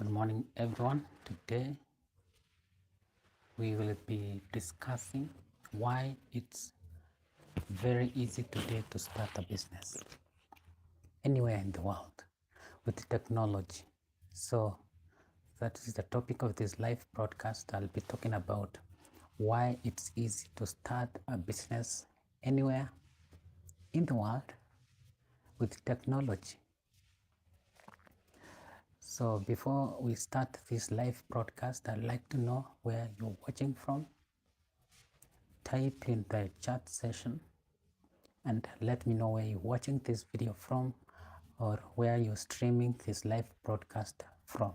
Good morning, everyone. Today we will be discussing why it's very easy today to start a business anywhere in the world with technology. So, that is the topic of this live broadcast. I'll be talking about why it's easy to start a business anywhere in the world with technology. So before we start this live broadcast, I'd like to know where you're watching from. Type in the chat session and let me know where you're watching this video from or where you're streaming this live broadcast from.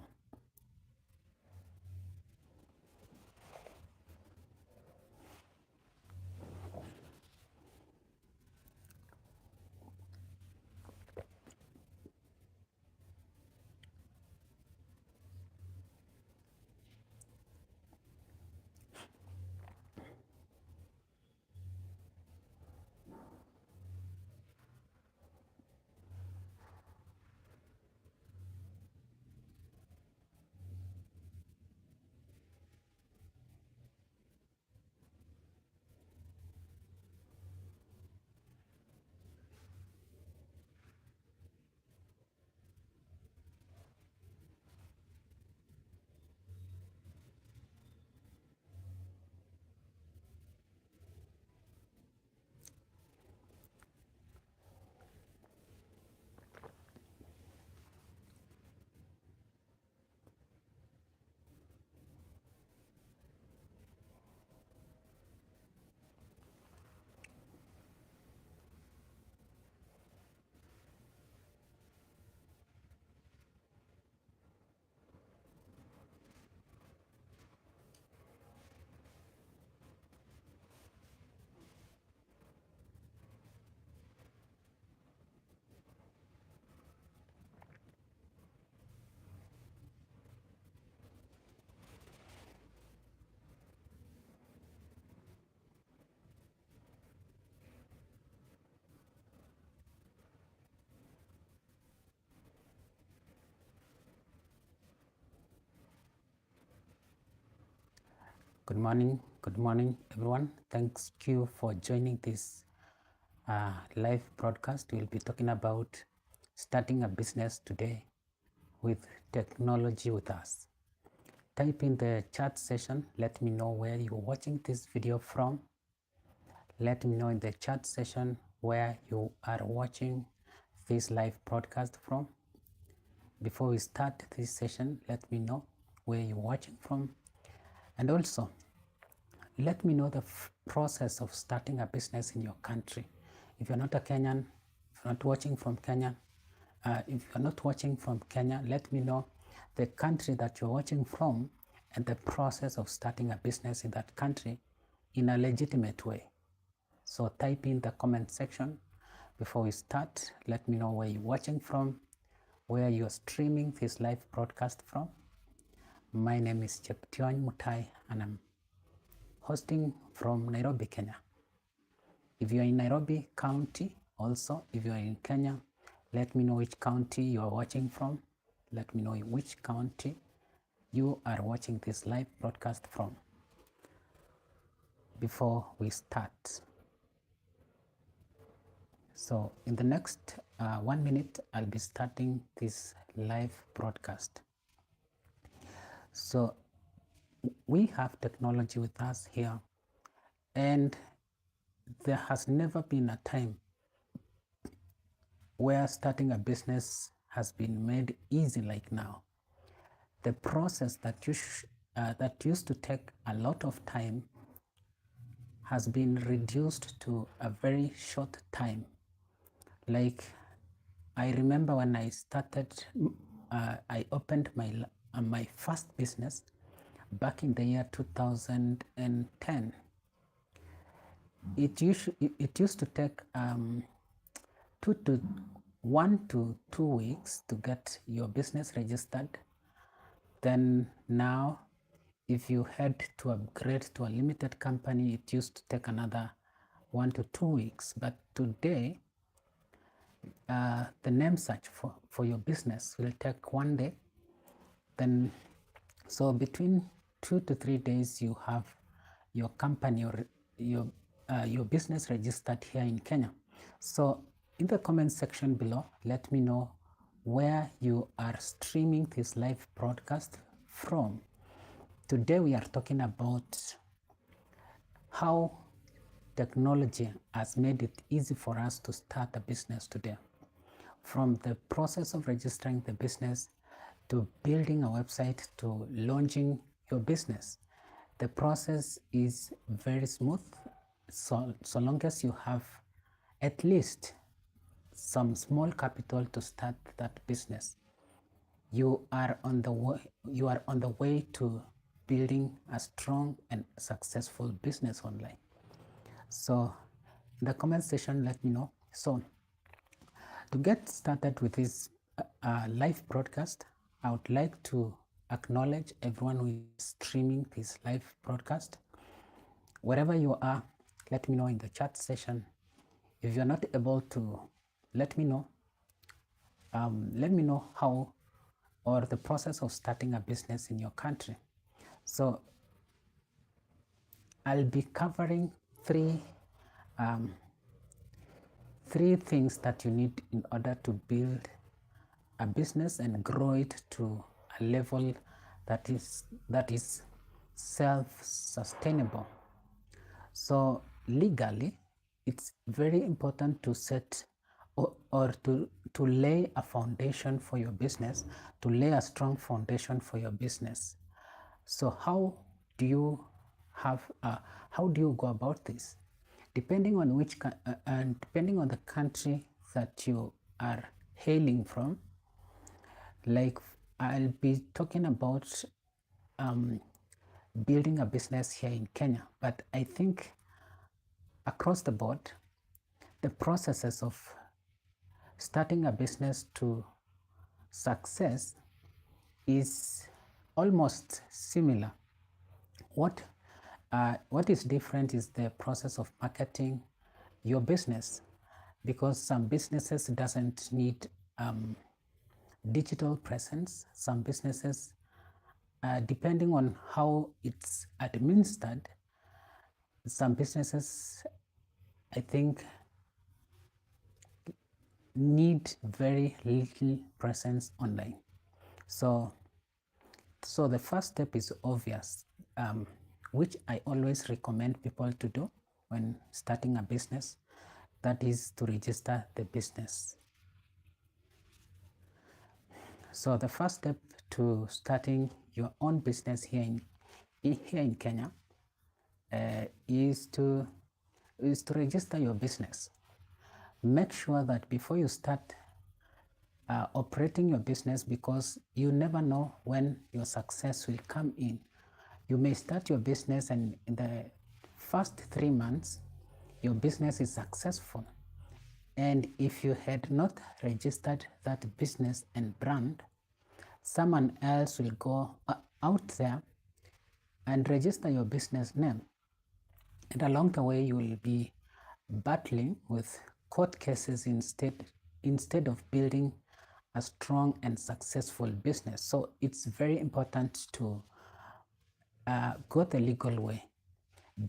Good morning everyone. Thanks you for joining this live broadcast. We'll be talking about starting a business today with technology with us. Type in the chat session, let me know where you're watching this video from. Let me know in the chat session where you are watching this live broadcast from. Before we start this session, let me know where you're watching from. And also, let me know the process of starting a business in your country. If you're not a Kenyan, if you're not watching from Kenya, let me know the country that you're watching from and the process of starting a business in that country in a legitimate way. So type in the comment section before we start. Let me know where you're watching from, where you're streaming this live broadcast from. My name is Cheption Mutai and I'm hosting from Nairobi, Kenya. If you're in Nairobi County, also, if you're in Kenya, let me know which county you are watching from. Let me know which county you are watching this live broadcast from before we start. So in the next 1 minute, I'll be starting this live broadcast. So we have technology with us here, and there has never been a time where starting a business has been made easy like now. The process that used to take a lot of time has been reduced to a very short time. Like, I remember when I started, I opened my first business back in the year 2010. It used to take 1 to 2 weeks to get your business registered. Then now, if you had to upgrade to a limited company, it used to take another 1 to 2 weeks. But today, the name search for your business will take 1 day. Then, so between 2 to 3 days, you have your company or your business registered here in Kenya. So in the comment section below, let me know where you are streaming this live broadcast from. Today we are talking about how technology has made it easy for us to start a business today. From the process of registering the business to building a website to launching your business, the process is very smooth, so long as you have at least some small capital to start that business. You are on the way to building a strong and successful business online. So in the comment section, let me know. So to get started with this live broadcast, I would like to acknowledge everyone who is streaming this live broadcast. Wherever you are, let me know in the chat session. If you're not able to, let me know. Let me know how or the process of starting a business in your country. So I'll be covering three things that you need in order to build a business and grow it to a level that is self-sustainable. So legally, it's very important to set or to lay a foundation for your business, to lay a strong foundation for your business. So how do you go about this? Depending on depending on the country that you are hailing from, like I'll be talking about building a business here in Kenya, but I think across the board, the processes of starting a business to success is almost similar. What is different is the process of marketing your business, because some businesses doesn't need digital presence. Some businesses, depending on how it's administered, some businesses, I think, need very little presence online. So the first step is obvious, which I always recommend people to do when starting a business. That is to register the business. So the first step to starting your own business here in Kenya is to register your business. Make sure that before you start operating your business, because you never know when your success will come in. You may start your business and in the first 3 months, your business is successful. And if you had not registered that business and brand, someone else will go out there and register your business name. And along the way, you will be battling with court cases instead of building a strong and successful business. So it's very important to go the legal way.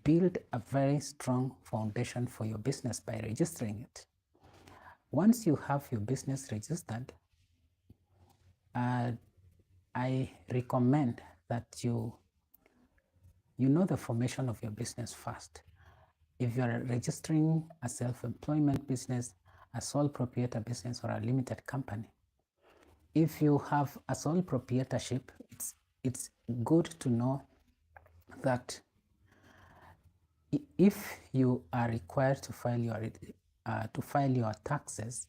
Build a very strong foundation for your business by registering it. Once you have your business registered, I recommend that you know the formation of your business first. If you are registering a self-employment business, a sole proprietor business, or a limited company, if you have a sole proprietorship, it's good to know that if you are required to file your taxes,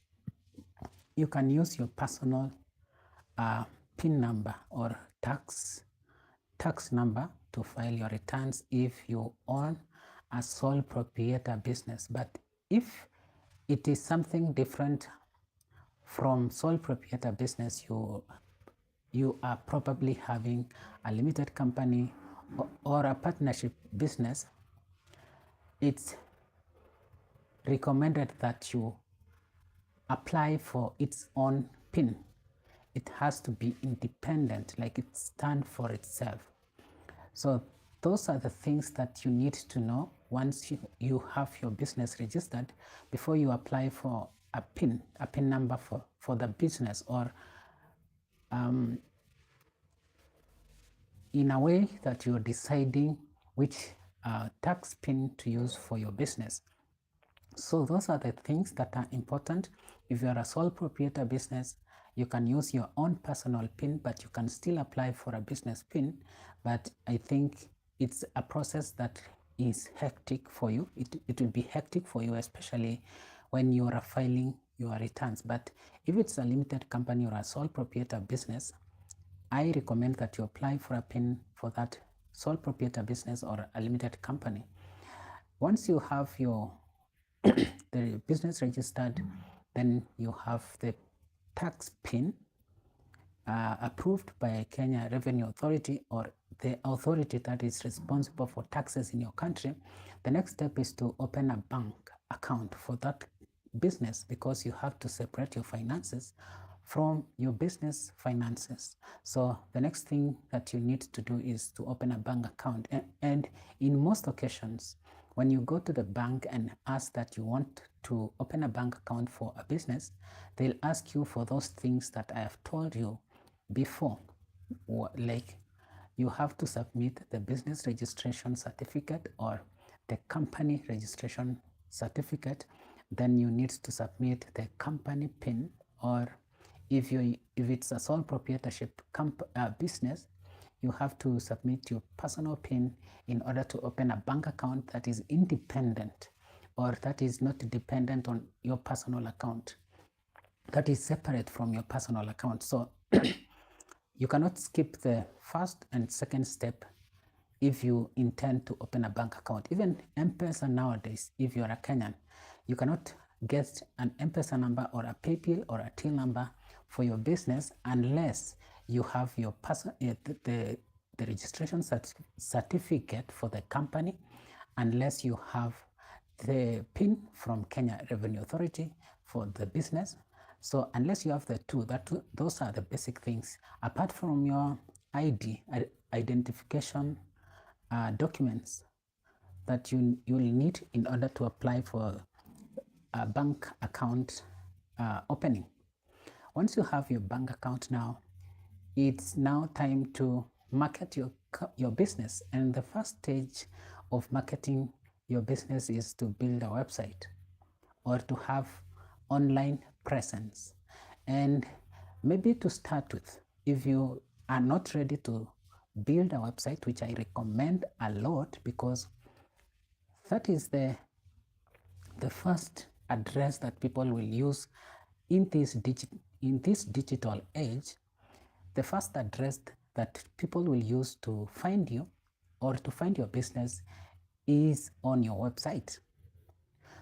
you can use your personal PIN number or tax number to file your returns if you own a sole proprietor business. But if it is something different from sole proprietor business, you are probably having a limited company or a partnership business, it's recommended that you apply for its own PIN. it has to be independent, like it stands for itself. So those are the things that you need to know once you have your business registered before you apply for a PIN number for the business, or in a way that you're deciding which tax PIN to use for your business. So those are the things that are important. If you're a sole proprietor business, you can use your own personal PIN, but you can still apply for a business PIN. But I think it's a process that is hectic for you. It will be hectic for you, especially when you are filing your returns. But if it's a limited company or a sole proprietor business, I recommend that you apply for a PIN for that sole proprietor business or a limited company. Once you have your the business registered, then you have the tax PIN approved by Kenya Revenue Authority, or the authority that is responsible for taxes in your country. The next step is to open a bank account for that business, because you have to separate your finances from your business finances. So the next thing that you need to do is to open a bank account. And in most occasions, when you go to the bank and ask that you want to open a bank account for a business, they'll ask you for those things that I have told you before. Like, you have to submit the business registration certificate or the company registration certificate. Then you need to submit the company PIN, or if it's a sole proprietorship business, you have to submit your personal PIN in order to open a bank account that is independent, or that is not dependent on your personal account, that is separate from your personal account. So you cannot skip the first and second step if you intend to open a bank account. Even M-Pesa nowadays, if you're a Kenyan, you cannot get an M-Pesa number or a PayPal or a till number for your business unless you have your the registration certificate for the company, unless you have the PIN from Kenya Revenue Authority for the business. So unless you have the two, those are the basic things. Apart from your ID, identification documents that you'll need in order to apply for a bank account opening. Once you have your bank account now, it's now time to market your business. And the first stage of marketing your business is to build a website or to have online presence. And maybe to start with, if you are not ready to build a website, which I recommend a lot, because that is the first address that people will use in this digital age. The first address that people will use to find you or to find your business is on your website.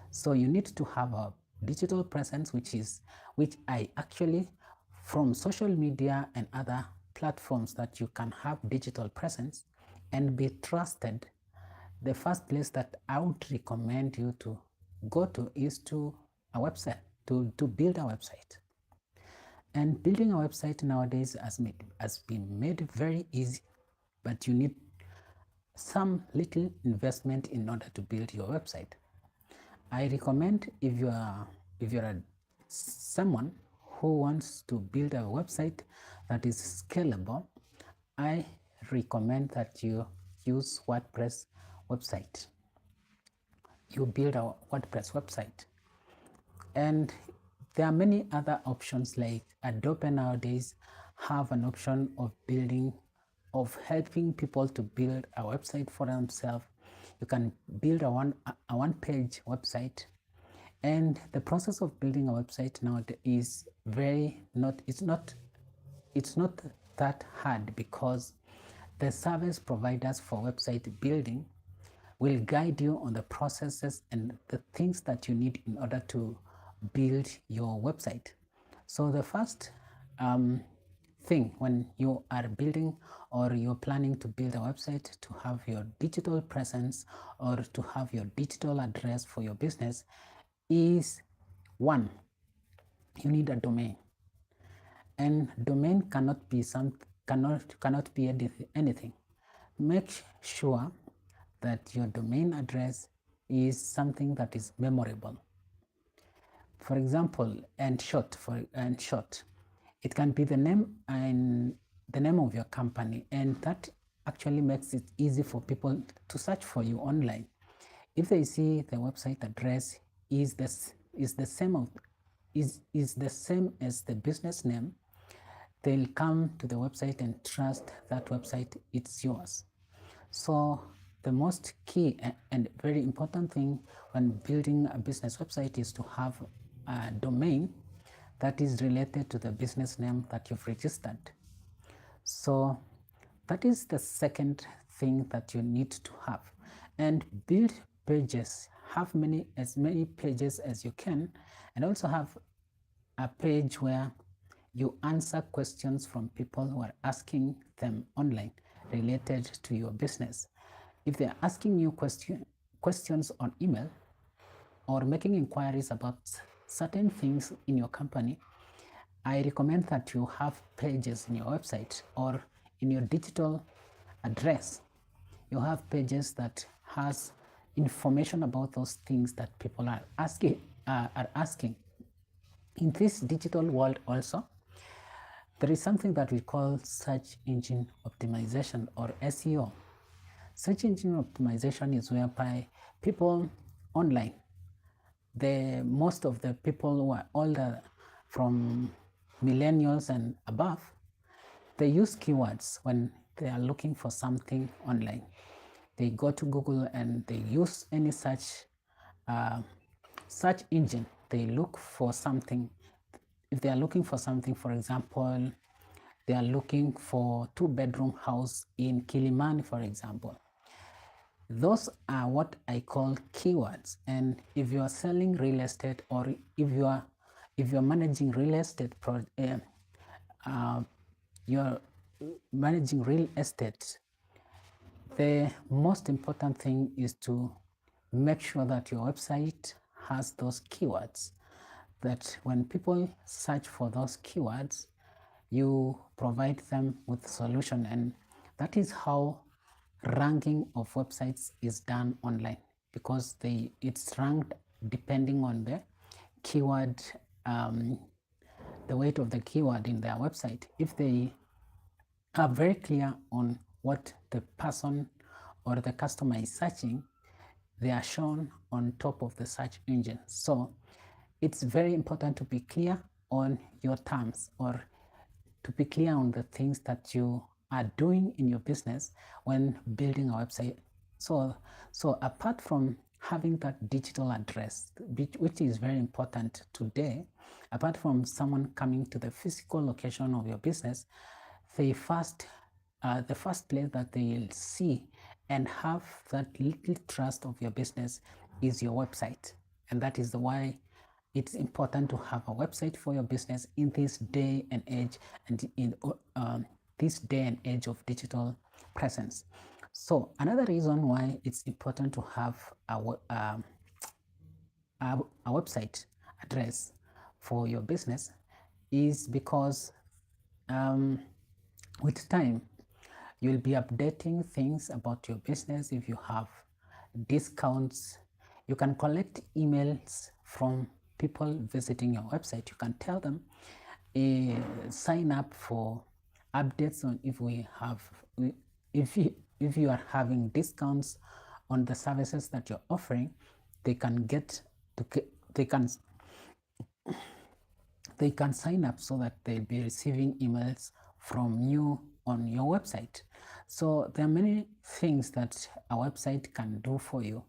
So you need to have a digital presence, which I actually, from social media and other platforms that you can have digital presence and be trusted. The first place that I would recommend you to go to is to a website, to build a website. And building a website nowadays has been made very easy, but you need some little investment in order to build your website. I recommend, if you're someone who wants to build a website that is scalable, I recommend that you use WordPress website. You build a WordPress website. And there are many other options, like Adobe nowadays have an option of helping people to build a website for themselves. You can build a one-page website. And the process of building a website now is it's not that hard, because the service providers for website building will guide you on the processes and the things that you need in order to build your website. So the first thing when you are building or you're planning to build a website to have your digital presence or to have your digital address for your business is, one, you need a domain. and domain cannot be anything. Make sure that your domain address is something that is memorable. For example, and short, it can be the name of your company, and that actually makes it easy for people to search for you online. If they see the website address is the same as the business name, they'll come to the website and trust that website, it's yours. So the most key and very important thing when building a business website is to have a domain that is related to the business name that you've registered. So that is the second thing that you need to have. And build pages. Have as many pages as you can, and also have a page where you answer questions from people who are asking them online related to your business. If they're asking you questions on email or making inquiries about certain things in your company, I recommend that you have pages in your website or in your digital address. You have pages that has information about those things that people are asking. In this digital world also, there is something that we call search engine optimization, or SEO. Search engine optimization is whereby people online, most of the people who are older, from millennials and above, they use keywords when they are looking for something online. They go to Google and they use any search engine. They look for something. If they are looking for something, for example, they are looking for 2-bedroom house in Kilimani, for example. Those are what I call keywords. And if you are selling real estate, or if you are managing real estate, you're managing real estate, the most important thing is to make sure that your website has those keywords, that when people search for those keywords, you provide them with a solution. And that is how ranking of websites is done online, because it's ranked depending on the keyword, the weight of the keyword in their website. If they are very clear on what the person or the customer is searching, they are shown on top of the search engine. So it's very important to be clear on your terms, or to be clear on the things that you are doing in your business when building a website. So apart from having that digital address, which is very important today, apart from someone coming to the physical location of your business, the first place that they'll see and have that little trust of your business is your website. And that is why it's important to have a website for your business in this day and age, and in this day and age of digital presence. So another reason why it's important to have a website address for your business is because with time, you'll be updating things about your business. If you have discounts, you can collect emails from people visiting your website. You can tell them, sign up for updates on if you are having discounts on the services that you're offering. They can sign up so that they'll be receiving emails from you on your website. So there are many things that a website can do for you.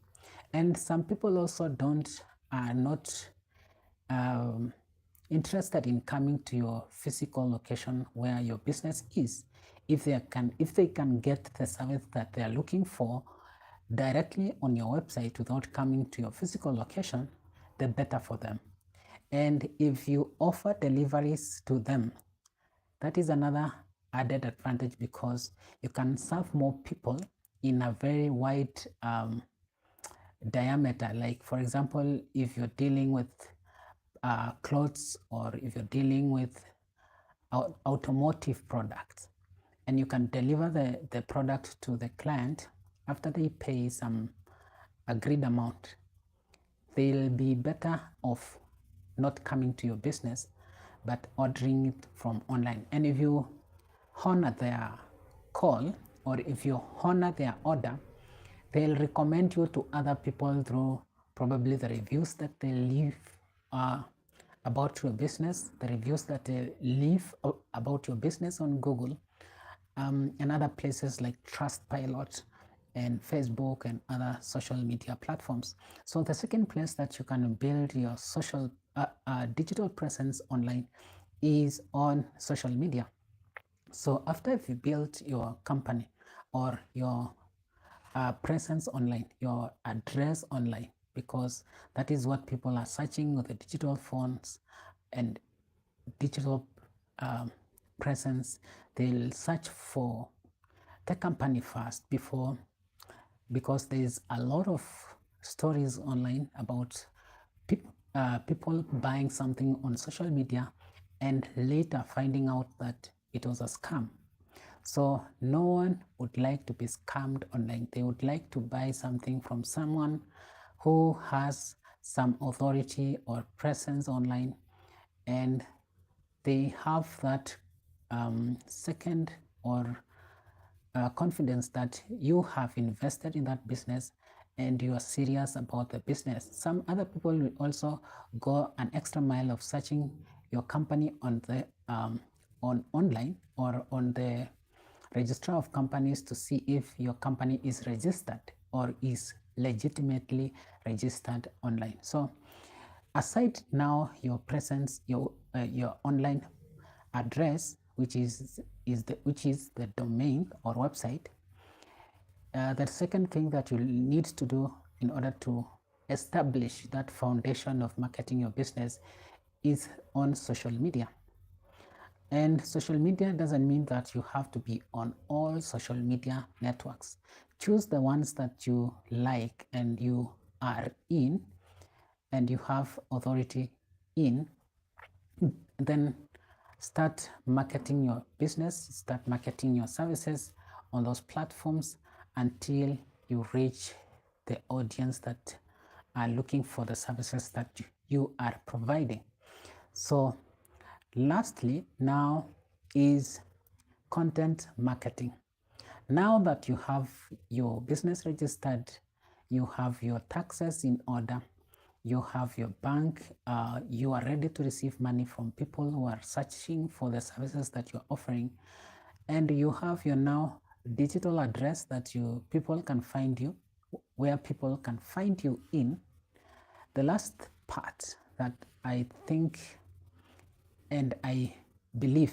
And some people also are not interested in coming to your physical location where your business is. If they can get the service that they are looking for directly on your website without coming to your physical location, the better for them. And if you offer deliveries to them, that is another added advantage, because you can serve more people in a very wide diameter. Like, for example, if you're dealing with clothes, or if you're dealing with automotive products, and you can deliver the product to the client after they pay some agreed amount. They'll be better off not coming to your business but ordering it from online. And if you honor their call, or if you honor their order, they'll recommend you to other people through probably the reviews that they leave about your business, the reviews that they leave about your business on Google, and other places like Trustpilot and Facebook and other social media platforms. So the second place that you can build your social digital presence online is on social media. So after you build your company or your presence online, your address online, because that is what people are searching with the digital phones and digital presence. They'll search for the company first because there's a lot of stories online about people buying something on social media and later finding out that it was a scam. So no one would like to be scammed online. They would like to buy something from someone who has some authority or presence online, and they have that second or confidence that you have invested in that business and you are serious about the business. Some other people will also go an extra mile of searching your company on the on online or on the registrar of companies to see if your company is registered or is legitimately registered online. So aside now your presence, your online address, which is the domain or website, the second thing that you need to do in order to establish that foundation of marketing your business is on social media. And social media doesn't mean that you have to be on all social media networks. Choose the ones that you like and you are in and you have authority in. Then start marketing your business, start marketing your services on those platforms until you reach the audience that are looking for the services that you are providing. So lastly, now is content marketing. Now that you have your business registered, you have your taxes in order, you have your bank, you are ready to receive money from people who are searching for the services that you're offering, and you have your now digital address that people can find you, where people can find you in. The last part that I think and I believe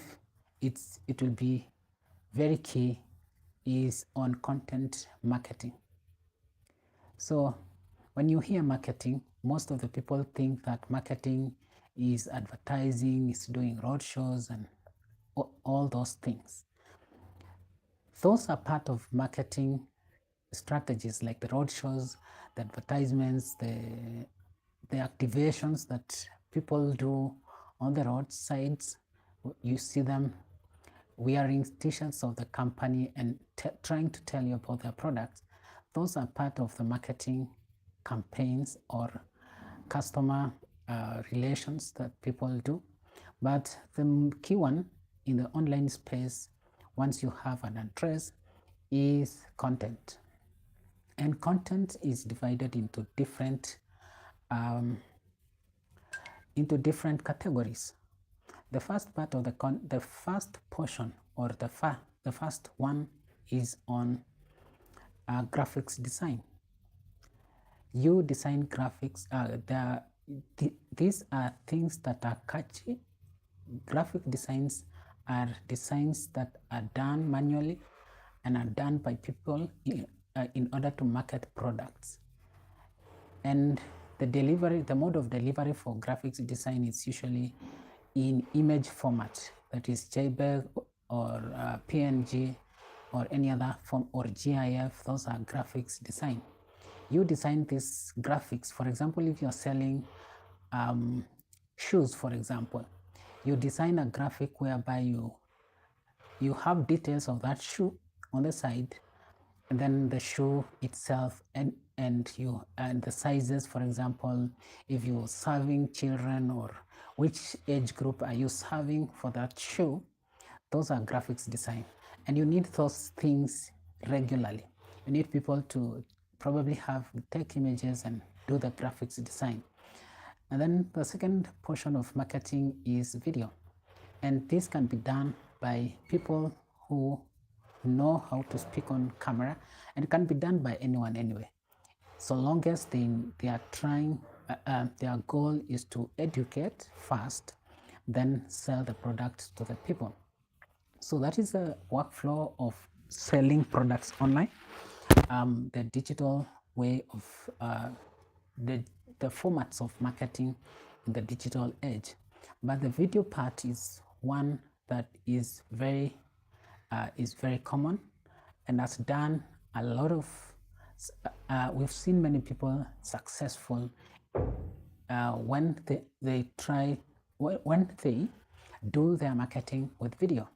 it will be very key is on content marketing. So when you hear marketing, most of the people think that marketing is advertising, is doing roadshows and all those things. Those are part of marketing strategies, like the roadshows, the advertisements, the activations that people do on the roadsides. You see them wearing t-shirts of the company and trying to tell you about their products. Those are part of the marketing campaigns or customer relations that people do. But the key one in the online space, once you have an address, is content. And content is divided into different categories. The first part of the first portion, or the first one, is on graphics design. You design graphics. These are things that are catchy. Graphic designs are designs that are done manually and are done by people in order to market products. And the mode of delivery for graphics design is usually in image format, that is JPEG or PNG or any other form, or GIF. Those are graphics design. You design these graphics. For example, if you're selling shoes, for example, you design a graphic whereby you have details of that shoe on the side, and then the shoe itself, and the sizes. For example, if you're serving children, or which age group are you serving for that shoe, those are graphics design. And you need those things regularly. You need people to probably take images and do the graphics design. And then the second portion of marketing is video. And this can be done by people who know how to speak on camera, and it can be done by anyone anyway, so long as they are trying, their goal is to educate first, then sell the product to the people. So that is the workflow of selling products online, the digital way of the formats of marketing in the digital age. But the video part is one that is very common, and has done a lot of, we've seen many people successful when they do their marketing with video.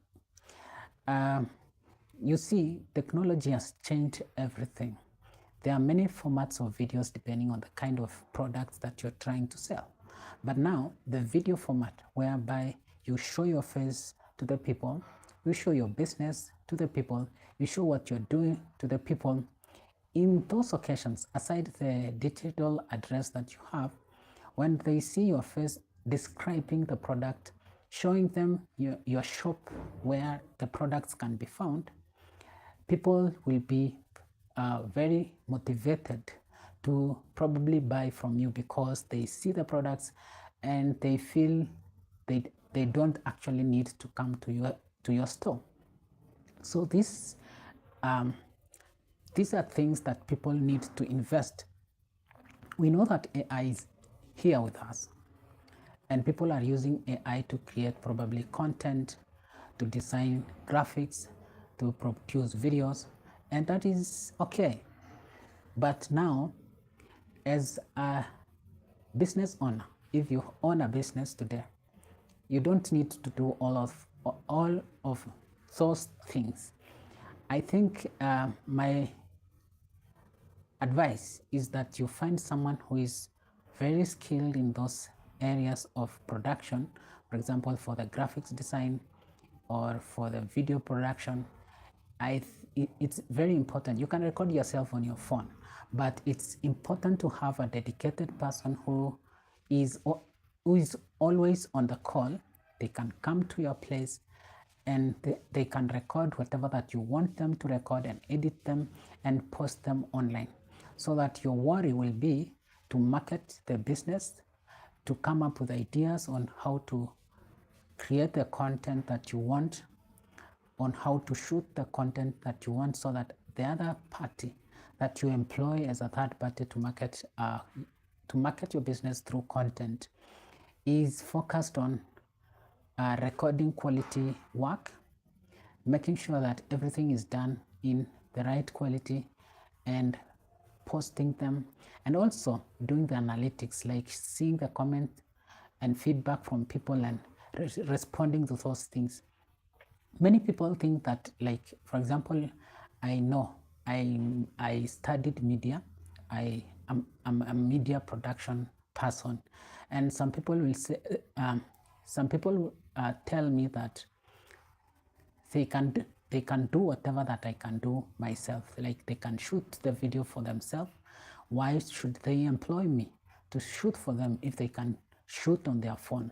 You see, technology has changed everything. There are many formats of videos depending on the kind of products that you're trying to sell. But now the video format, whereby you show your face to the people, you show your business to the people, you show what you're doing to the people. In those occasions, aside the digital address that you have, when they see your face describing the product, showing them your shop where the products can be found, people will be very motivated to probably buy from you, because they see the products and they feel they don't actually need to come to your store. So these are things that people need to invest. We know that AI is here with us, and people are using AI to create probably content, to design graphics, to produce videos, and that is okay. But now, as a business owner, if you own a business today, you don't need to do all of those things. I think my advice is that you find someone who is very skilled in those areas of production, for example, for the graphics design or for the video production. It's very important. You can record yourself on your phone, but it's important to have a dedicated person who is always on the call. They can come to your place and they can record whatever that you want them to record and edit them and post them online, so that your worry will be to market the business, to come up with ideas on how to create the content that you want, on how to shoot the content that you want, so that the other party that you employ as a third party to market your business through content is focused on recording quality work, making sure that everything is done in the right quality, and posting them, and also doing the analytics, like seeing the comment and feedback from people and responding to those things. Many people think that, like, for example, I know I studied media. I'm a media production person, and some people will say, tell me that they can do whatever that I can do myself. Like, they can shoot the video for themselves. Why should they employ me to shoot for them if they can shoot on their phone?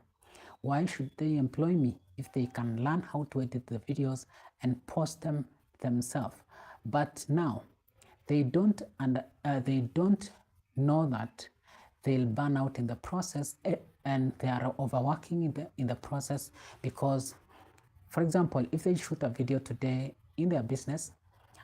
Why should they employ me if they can learn how to edit the videos and post them themselves? But now they don't know that they'll burn out in the process, and they are overworking in the process. Because, for example, if they shoot a video today in their business,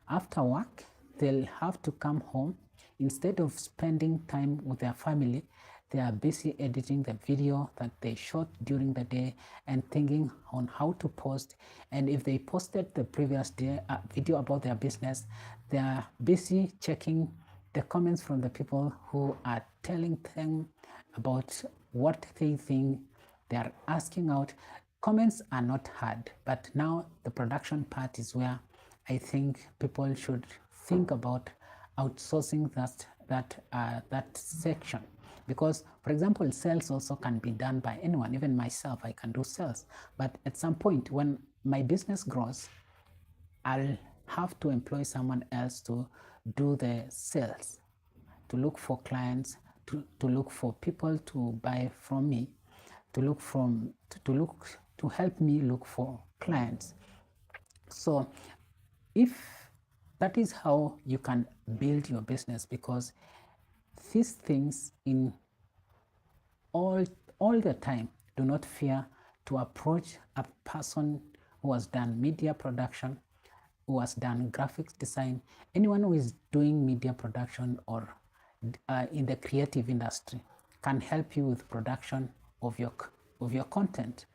after work they'll have to come home. Instead of spending time with their family, they are busy editing the video that they shot during the day and thinking on how to post. And if they posted the previous day a video about their business, they are busy checking the comments from the people who are telling them about what they think. They are asking out. comments are not hard, but now the production part is where I think people should think about outsourcing that section. Because, for example, sales also can be done by anyone. Even myself, I can do sales. But at some point, when my business grows, I'll have to employ someone else to do the sales, to look for clients, to look for people to buy from me, to help me look for clients. So if that is how you can build your business, because these things in all the time, do not fear to approach a person who has done media production, who has done graphics design, anyone who is doing media production or in the creative industry can help you with production of your content.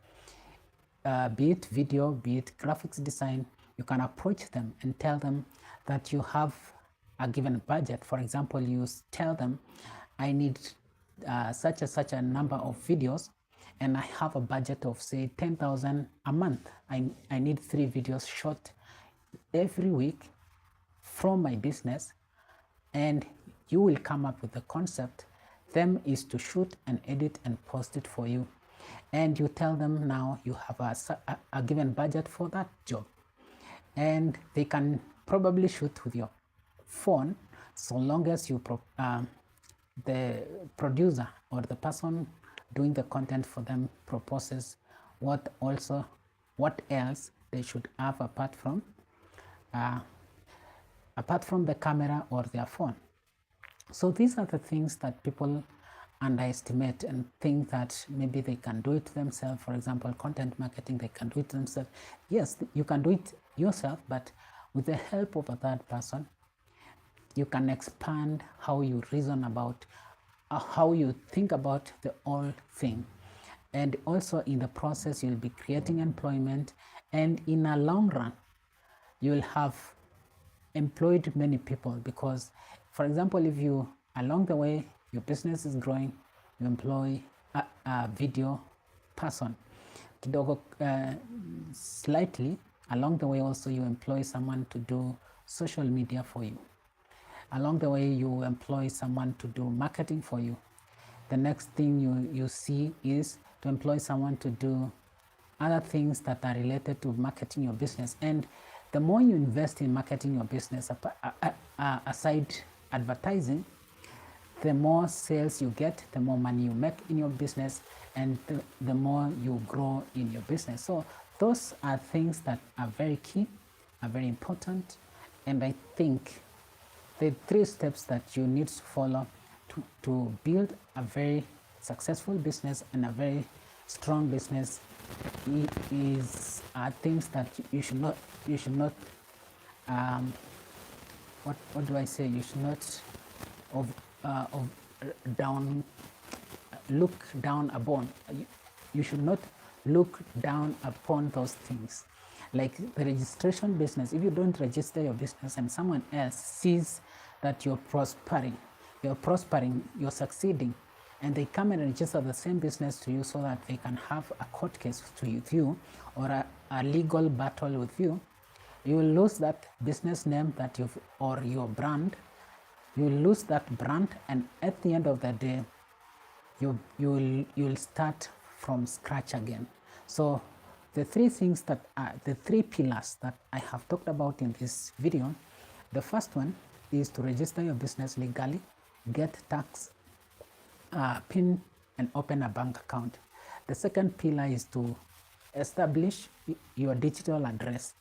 Be it video, be it graphics design, you can approach them and tell them that you have a given budget. For example, you tell them, I need such a number of videos, and I have a budget of say 10,000 a month. I need 3 videos shot every week from my business, and you will come up with the concept. Them is to shoot and edit and post it for you, and you tell them now you have a given budget for that job, and they can probably shoot with your phone, so long as you the producer or the person doing the content for them proposes what else they should have apart from the camera or their phone. So these are the things that people underestimate and think that maybe they can do it themselves. For example, content marketing, they can do it themselves. Yes, you can do it yourself, but with the help of a third person, you can expand how you reason about, how you think about the whole thing. And also in the process, you'll be creating employment, and in a long run, you'll have employed many people. Because, for example, if you, along the way, your business is growing, you employ a video person. Slightly along the way also, you employ someone to do social media for you. Along the way, you employ someone to do marketing for you. The next thing you see is to employ someone to do other things that are related to marketing your business. And the more you invest in marketing your business, aside advertising, the more sales you get, the more money you make in your business, and the more you grow in your business. So those are things that are very key, are very important, and I think the 3 steps that you need to follow to build a very successful business and a very strong business is things that you should not what do I say? You should not look down upon. You should not look down upon those things. Like the registration business, if you don't register your business and someone else sees that you're prospering, you're succeeding, and they come and register the same business to you so that they can have a court case with you or a legal battle with you, you will lose that business name that or your brand. You will lose that brand, and at the end of the day, you'll start from scratch again. So the 3 things that are the 3 pillars that I have talked about in this video. The first one is to register your business legally, get tax PIN, and open a bank account. The second pillar is to establish your digital address.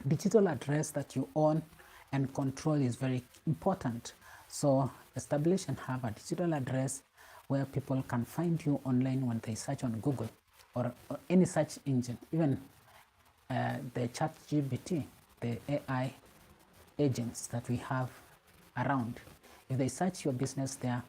Digital address that you own and control is very important. So establish and have a digital address where people can find you online when they search on Google or any search engine, even the ChatGPT, the AI agents that we have around. If they search your business there,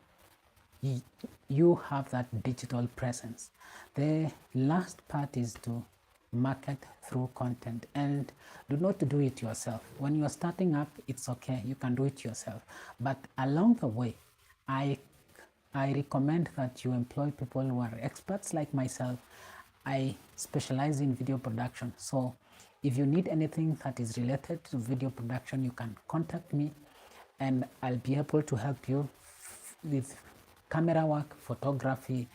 you have that digital presence. The last part is to market through content, and do not do it yourself. When you're starting up, it's okay, you can do it yourself, but along the way, I recommend that you employ people who are experts like myself I specialize in video production. So if you need anything that is related to video production, you can contact me and I'll be able to help you with camera work, photography,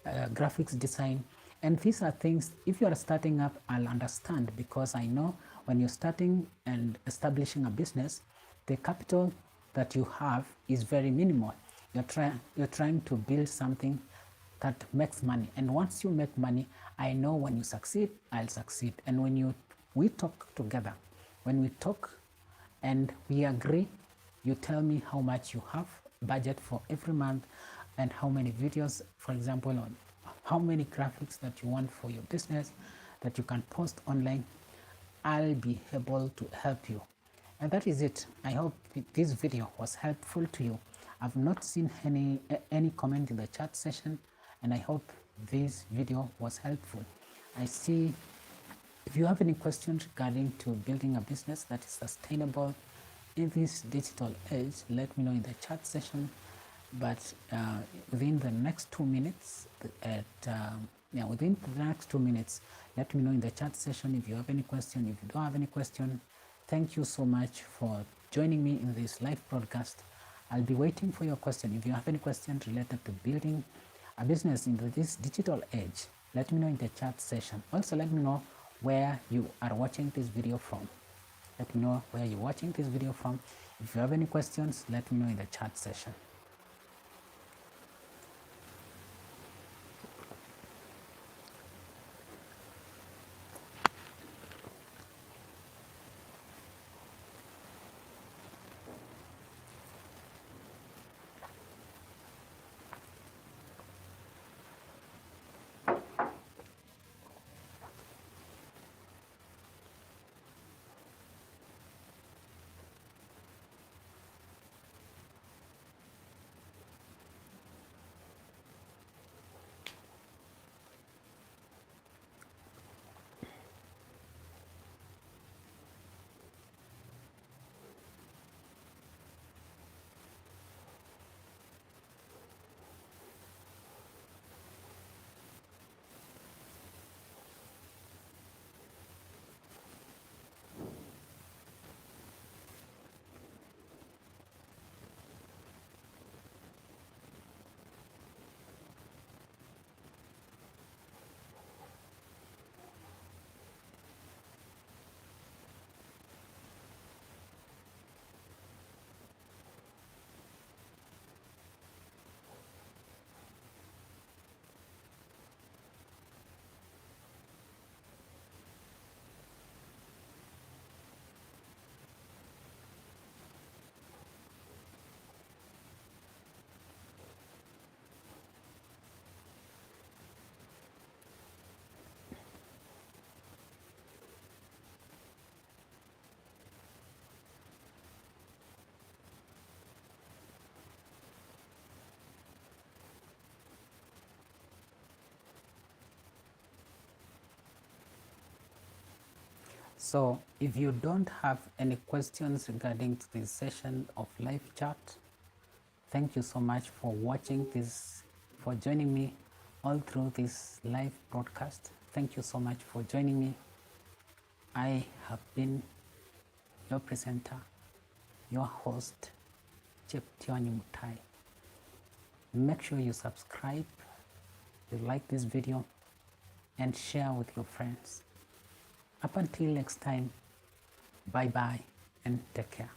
graphics design. And these are things, if you are starting up, I'll understand, because I know when you're starting and establishing a business, the capital that you have is very minimal. You're trying to build something that makes money. And once you make money, I know when you succeed, I'll succeed. And when we talk together, when we talk and we agree, you tell me how much you have budget for every month and how many videos, for example, on how many graphics that you want for your business that you can post online. I'll be able to help you. And that is it. I hope this video was helpful to you. I've not seen any comment in the chat session, and I hope this video was helpful. I see if you have any questions regarding to building a business that is sustainable in this digital age, let me know in the chat session. But within the next 2 minutes, within the next 2 minutes, let me know in the chat session if you have any question. If you don't have any question, thank you so much for joining me in this live broadcast. I'll be waiting for your question. If you have any questions related to building a business in this digital age, let me know in the chat session. Also, let me know where you are watching this video from. Let me know where you're watching this video from. If you have any questions, let me know in the chat session. So if you don't have any questions regarding this session of live chat, thank you so much for watching this, for joining me all through this live broadcast. Thank you so much for joining me. I have been your presenter, your host, Cheptiony Mutai. Make sure you subscribe, you like this video, and share with your friends. Up until next time, bye-bye and take care.